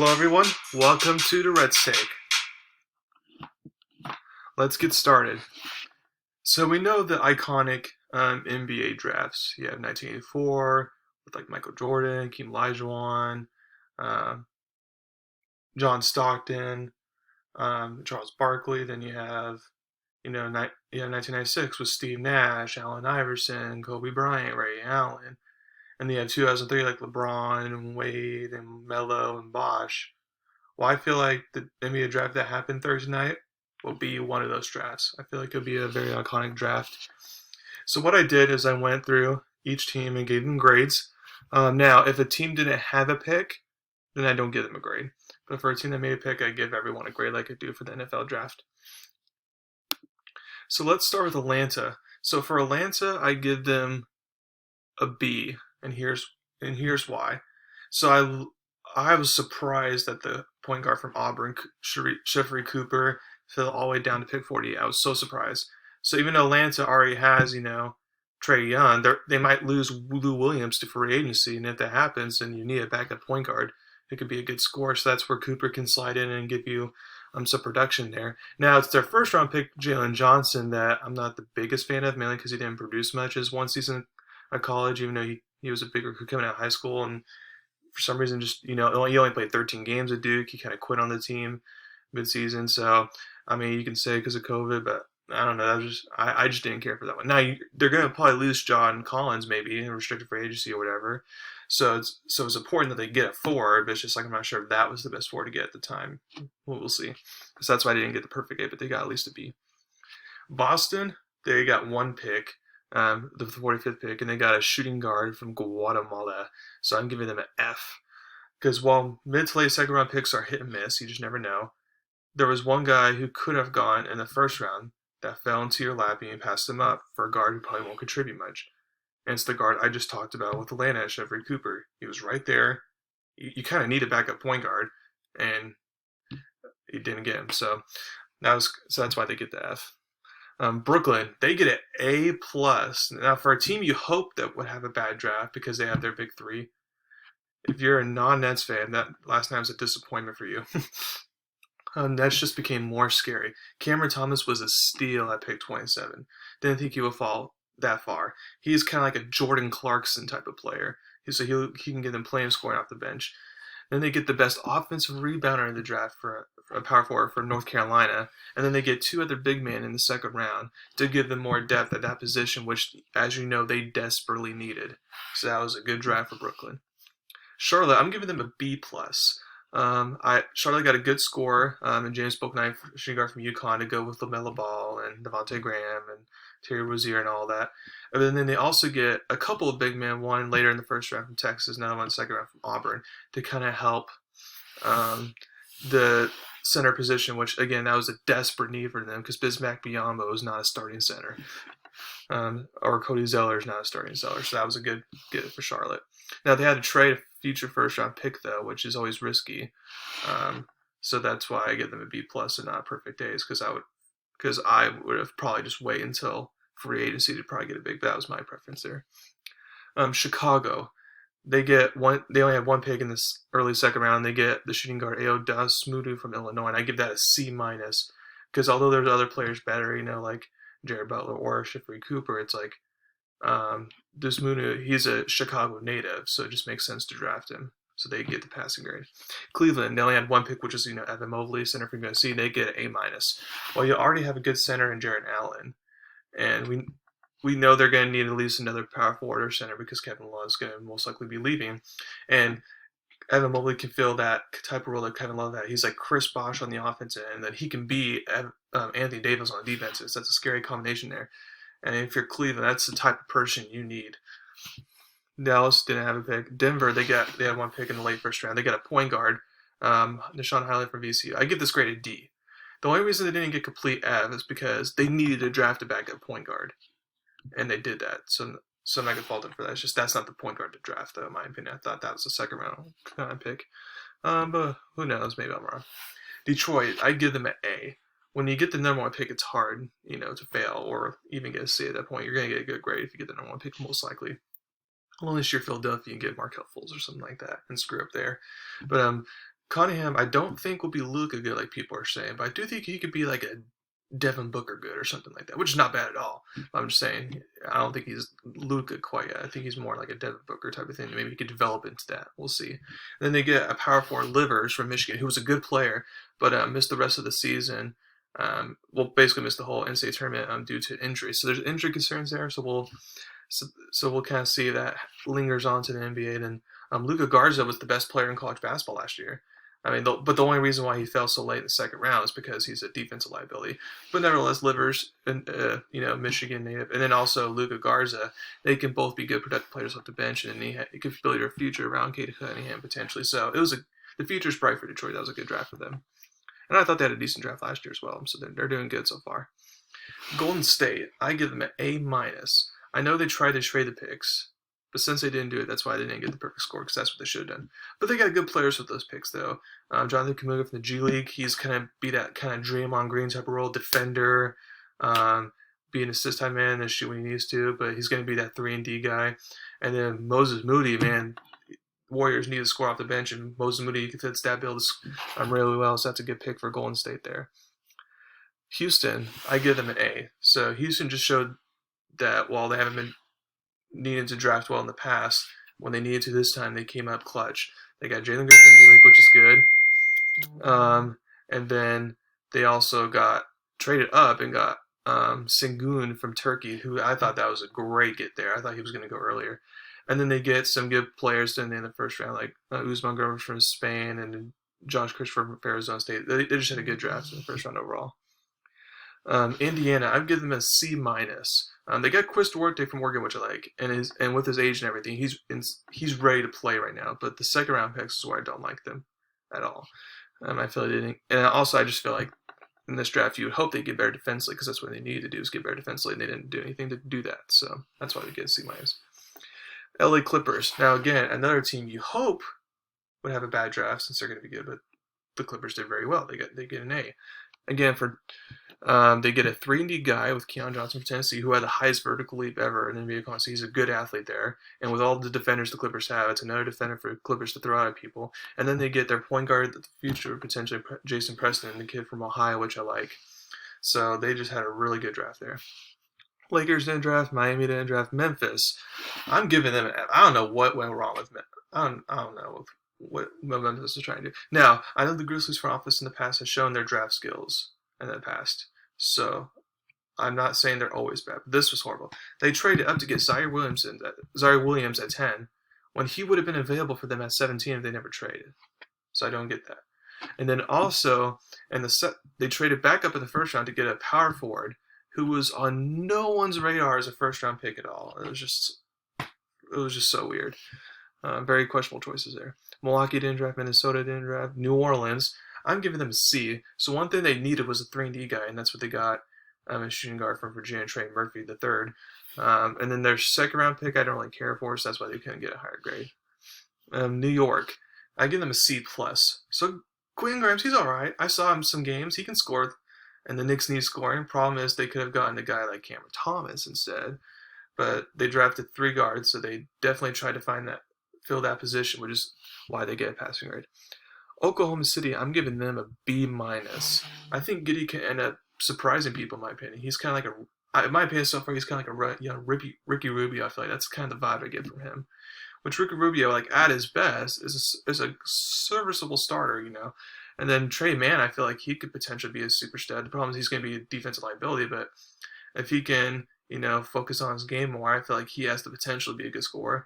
everyone. Welcome to Durrett's Take. Let's get started. So we know the iconic NBA drafts. You have 1984 with like Michael Jordan, Keem Olajuwon, uh, John Stockton, Charles Barkley. Then you have 1996 with Steve Nash, Allen Iverson, Kobe Bryant, Ray Allen. And then you have 2003 like LeBron and Wade and Melo and Bosh. Well, I feel like the NBA draft that happened Thursday night will be one of those drafts. I feel like it'll be a very iconic draft. So what I did is I went through each team and gave them grades. Now, if a team didn't have a pick, then I don't give them a grade. But for a team that made a pick, I give everyone a grade like I do for the NFL draft. So let's start with Atlanta. So for Atlanta, I give them a B, and here's why. So I was surprised that the point guard from Auburn, Sheffrey Cooper, fell all the way down to pick 40. I was so surprised. So even though Atlanta already has, Trae Young, they might lose Lou Williams to free agency, and if that happens, then you need a backup point guard. It could be a good score, so that's where Cooper can slide in and give you some production there. Now, it's their first round pick, Jalen Johnson, that I'm not the biggest fan of, mainly because he didn't produce much his one season at college, even though he was a big recruit coming out of high school, and for some reason, just he only played 13 games at Duke. He kind of quit on the team mid-season. So I mean, you can say because of COVID, but I don't know. I just didn't care for that one. Now they're going to probably lose John Collins maybe in restricted free agency or whatever. So it's important that they get a forward, but it's just like I'm not sure if that was the best forward to get at the time. We'll see. So that's why they didn't get the perfect A, but they got at least a B. Boston, they got one pick. The 45th pick, and they got a shooting guard from Guatemala. So I'm giving them an F. Because while mid to late second round picks are hit and miss, you just never know. There was one guy who could have gone in the first round that fell into your lap and you passed him up for a guard who probably won't contribute much. And it's the guard I just talked about with Atlanta, Sheffrey Cooper. He was right there. You kind of need a backup point guard, and you didn't get him. So that's why they get the F. Brooklyn, they get an A plus. Now, for a team you hope that would have a bad draft because they have their big three, if you're a non-Nets fan, that last night was a disappointment for you. Nets just became more scary. Cameron Thomas was a steal at pick 27. Didn't think he would fall that far. He's kind of like a Jordan Clarkson type of player. So he can get them playing scoring off the bench. Then they get the best offensive rebounder in the draft for a power forward for North Carolina. And then they get two other big men in the second round to give them more depth at that position, which, as you know, they desperately needed. So that was a good draft for Brooklyn. Charlotte, I'm giving them a B plus. Charlotte got a good score, and James Bouknight, shooting guard from UConn, to go with LaMelo Ball and Devontae Graham and Terry Rozier and all that. And then they also get a couple of big men, one later in the first round from Texas, another one second round from Auburn, to kind of help the center position, which, again, that was a desperate need for them because Bismack Biyombo is not a starting center. Or Cody Zeller is not a starting center, so that was a good get for Charlotte. Now, they had to trade a future first-round pick, though, which is always risky. So that's why I give them a B plus and not a perfect A, because I would have probably just waited until free agency to probably get a big. But that was my preference there. Chicago, they only have one pick in this early second round. They get the shooting guard Ayo Dosunmu from Illinois, and I give that a C minus, because although there's other players better, like Jared Butler or Sheffrey Cooper, it's like Dosunmu, he's a Chicago native, so it just makes sense to draft him. So they get the passing grade. Cleveland, they only had one pick, which is Evan Mobley, center from USC. They get an A minus. Well, you already have a good center in Jarrett Allen, and we know they're going to need at least another power forward or center because Kevin Love is going to most likely be leaving, and Evan Mobley can fill that type of role that Kevin Love had. He's like Chris Bosh on the offensive end, and then he can be Anthony Davis on the defense. That's a scary combination there. And if you're Cleveland, that's the type of person you need. Dallas didn't have a pick. Denver, they had one pick in the late first round. They got a point guard, Nishan Highland from VCU. I give this grade a D. The only reason they didn't get complete F is because they needed to draft a backup point guard, and they did that. So I'm not gonna fault them for that. It's just that's not the point guard to draft, though. In my opinion, I thought that was a second round kind of pick. But who knows? Maybe I'm wrong. Detroit, I give them an A. When you get the number one pick, it's hard, to fail or even get a C at that point. You're gonna get a good grade if you get the number one pick, most likely. Unless you're Philadelphia and get Markelle Fultz or something like that and screw up there. But Cunningham, I don't think will be Luka good like people are saying, but I do think he could be like a Devin Booker good or something like that, which is not bad at all. I'm just saying, I don't think he's Luka quite yet. I think he's more like a Devin Booker type of thing. Maybe he could develop into that. We'll see. And then they get a power forward, Livers from Michigan, who was a good player, but missed the rest of the season. Well, basically missed the whole NCAA tournament due to injury. So there's injury concerns there. So we'll kind of see if that lingers on to the NBA. And Luka Garza was the best player in college basketball last year. I mean, but the only reason why he fell so late in the second round is because he's a defensive liability. But nevertheless, Livers, and Michigan native, and then also Luka Garza, they can both be good productive players off the bench, and he could build their future around Cade Cunningham potentially. So the future's bright for Detroit. That was a good draft for them, and I thought they had a decent draft last year as well. So they're doing good so far. Golden State, I give them an A minus. I know they tried to trade the picks, but since they didn't do it, that's why they didn't get the perfect score, because that's what they should have done. But they got good players with those picks, though. Jonathan Kuminga from the G League, he's kind of be that kind of Draymond Green type of role, defender, be an assist type man and shoot when he needs to, but he's going to be that 3-and-D guy. And then Moses Moody, man, Warriors need to score off the bench, and Moses Moody fits that bill really well, so that's a good pick for Golden State there. Houston, I give them an A. So Houston just showed that while they haven't been needed to draft well in the past, when they needed to this time, they came up clutch. They got Jalen Green from G League, which is good. And then they also got traded up and got Sengun from Turkey, who I thought that was a great get there. I thought he was going to go earlier. And then they get some good players in the first round, like Usman Grover from Spain and Josh Christopher from Arizona State. They just had a good draft in the first round overall. Indiana, I'd give them a C minus. They got Chris Duarte from Oregon, which I like, and with his age and everything, he's ready to play right now. But the second round picks is where I don't like them at all. I feel they didn't, and also I just feel like in this draft you would hope they get better defensively, because that's what they need to do is get better defensively, and they didn't do anything to do that. So that's why they get a C minus. LA Clippers. Now again, another team you hope would have a bad draft since they're going to be good, but the Clippers did very well. They get an A. Again, they get a 3-and-D guy with Keon Johnson from Tennessee, who had the highest vertical leap ever in NBA conference. He's a good athlete there. And with all the defenders the Clippers have, it's another defender for Clippers to throw out at people. And then they get their point guard, the future, potentially Jason Preston, the kid from Ohio, which I like. So they just had a really good draft there. Lakers didn't draft. Miami didn't draft. Memphis, I'm giving them an F. I don't know what went wrong with Memphis. I don't know what Memphis is trying to do. Now, I know the Grizzlies front office in the past has shown their draft skills in the past. So I'm not saying they're always bad, but this was horrible. They traded up to get Zaire Williams at 10 when he would have been available for them at 17 if they never traded. So I don't get that. And then also, they traded back up in the first round to get a power forward who was on no one's radar as a first round pick at all. It was just so weird. Very questionable choices there. Milwaukee didn't draft. Minnesota didn't draft. New Orleans, I'm giving them a C. So one thing they needed was a 3-and-D guy, and that's what they got. A shooting guard from Virginia, Trey Murphy, the third. And then their second round pick I don't really care for, so that's why they couldn't get a higher grade. New York, I give them a C+. So Quentin Grimes, he's all right. I saw him some games. He can score, and the Knicks need scoring. Problem is they could have gotten a guy like Cameron Thomas instead. But they drafted 3 guards, so they definitely tried to fill that position, which is why they get a passing grade. Oklahoma City, I'm giving them a B-. I think Giddey can end up surprising people, in my opinion. He's kind of like in my opinion so far, he's kind of like a Ricky Rubio. I feel like that's kind of the vibe I get from him. Which Ricky Rubio, like at his best, is a serviceable starter, And then Trey Mann, I feel like he could potentially be a super stud. The problem is he's going to be a defensive liability, but if he can, focus on his game more, I feel like he has the potential to be a good scorer.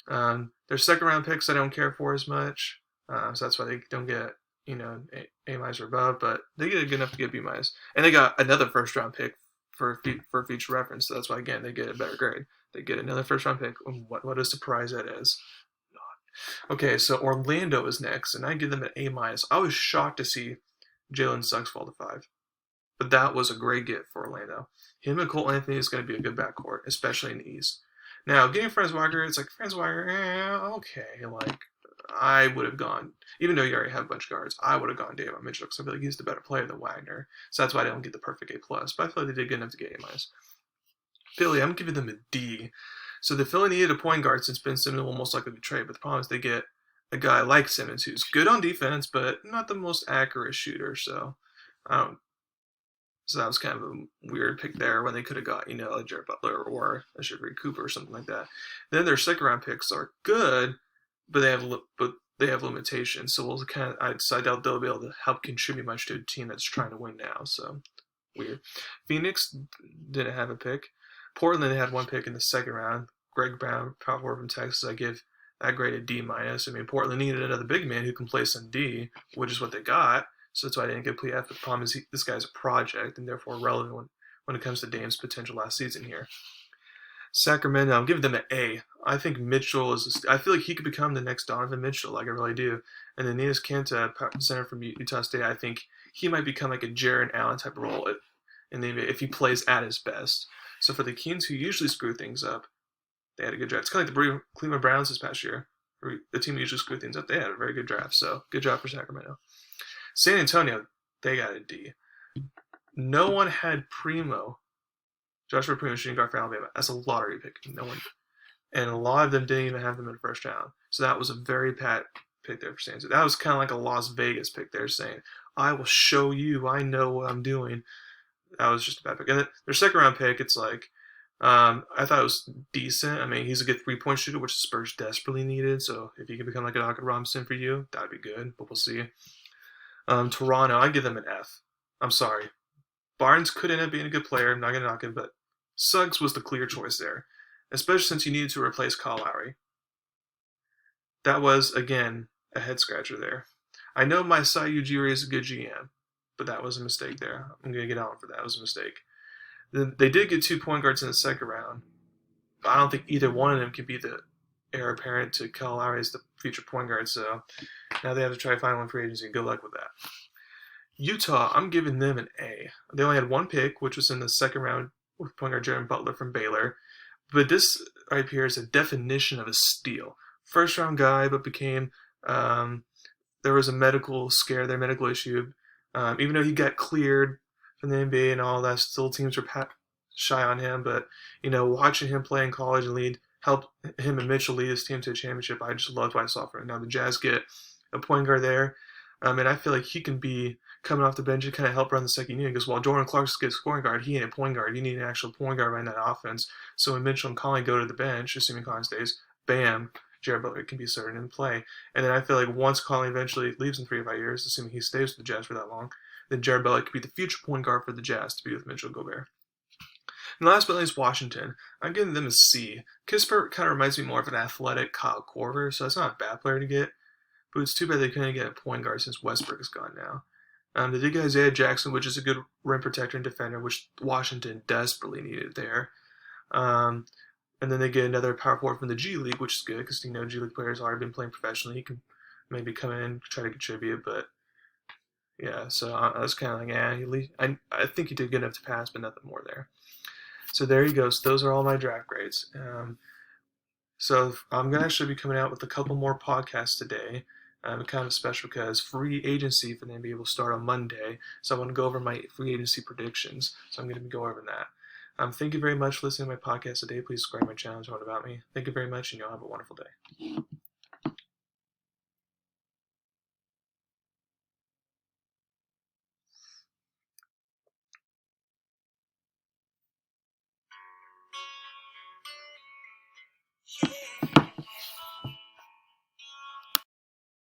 Their second round picks I don't care for as much. So that's why they don't get, A- or above, but they get good enough to get B-. And they got another first round pick for future reference, so that's why, again, they get a better grade. They get another first round pick. What a surprise that is. Okay, so Orlando is next, and I give them an A-. I was shocked to see Jalen Suggs fall to 5. But that was a great get for Orlando. Him and Cole Anthony is going to be a good backcourt, especially in the East. Now, getting Franz Wagner, it's like, Franz Wagner, okay, like, I would have gone, even though you already have a bunch of guards, I would have gone David Mitchell because I feel like he's the better player than Wagner. So that's why I don't get the perfect A+. But I feel like they did good enough to get A-. Philly, I'm giving them a D. So the Philly needed a point guard since Ben Simmons will most likely be traded. But the problem is they get a guy like Simmons who's good on defense, but not the most accurate shooter. So I don't. So that was kind of a weird pick there when they could have got, a Jared Butler or a Sugary Cooper or something like that. Then their second round picks are good, but they have limitations. So we'll I doubt they'll be able to help contribute much to a team that's trying to win now. So weird. Phoenix didn't have a pick. Portland had one pick in the second round. Greg Brown, power forward from Texas. I give that grade a D minus. I mean, Portland needed another big man who can play some D, which is what they got. So that's why I didn't get play F. But the problem is this guy's a project and therefore relevant when it comes to Dame's potential last season here. Sacramento, I'm giving them an A. I think Mitchell I feel like he could become the next Donovan Mitchell, like I really do. And then Enes Kanter, center from Utah State, I think he might become like a Jarrett Allen type of role if he plays at his best. So for the Kings, who usually screw things up, they had a good draft. It's kind of like the Cleveland Browns this past year. The team usually screw things up. They had a very good draft, so good job for Sacramento. San Antonio, they got a D. No one had Primo, Joshua Primo, shooting guard for Alabama, as a lottery pick. No one. And a lot of them didn't even have them in the first round. So that was a very bad pick there for San Antonio. That was kind of like a Las Vegas pick there saying, I will show you, I know what I'm doing. That was just a bad pick. And then their second round pick, it's like, I thought it was decent. I mean, he's a good 3-point shooter, which the Spurs desperately needed. So if he could become like a Donovan Robinson for you, that'd be good. But we'll see. Toronto, I give them an F. I'm sorry. Barnes could end up being a good player. I'm not going to knock him, but Suggs was the clear choice there, especially since you needed to replace Kyle Lowry. That was, again, a head scratcher there. I know Masai Ujiri is a good GM, but that was a mistake there. I'm going to get on for that. It was a mistake. They did get 2 point guards in the second round, but I don't think either one of them could be the heir apparent to Kyle Lowry as the future point guard, so now they have to try to find one free agency. Good luck with that. Utah, I'm giving them an A. They only had one pick, which was in the second round with point guard Jared Butler from Baylor. But this right here is a definition of a steal. First round guy, but became there was a medical scare there, medical issue. Even though he got cleared from the NBA and all that, still teams were shy on him. But watching him play in college and help him and Mitchell lead his team to a championship, I just loved what I saw from him. Now the Jazz get a point guard there. And I feel like he can be coming off the bench and kind of help run the second unit. Because while Jordan Clarkson gets scoring guard, he ain't a point guard. You need an actual point guard running that offense. So when Mitchell and Conley go to the bench, assuming Conley stays, bam, Jared Butler can be certain in play. And then I feel like once Conley eventually leaves in 3 or 5 years, assuming he stays with the Jazz for that long, then Jared Butler could be the future point guard for the Jazz to be with Mitchell Gobert. And last but not least, Washington. I'm giving them a C. Kispert kind of reminds me more of an athletic Kyle Korver, so that's not a bad player to get. But it's too bad they couldn't get a point guard since Westbrook is gone now. They did get Isaiah Jackson, which is a good rim protector and defender, which Washington desperately needed there. And then they get another power forward from the G League, which is good because G League players already been playing professionally. He can maybe come in and try to contribute, but yeah. So I was kind of like, I think he did good enough to pass, but nothing more there. So there you go. So those are all my draft grades. So I'm going to actually be coming out with a couple more podcasts today. Kind of special because free agency for the NBA will start on Monday. So I want to go over my free agency predictions. So I'm going to be going over that. Thank you very much for listening to my podcast today. Please subscribe to my channel and learn about me. Thank you very much, and y'all have a wonderful day.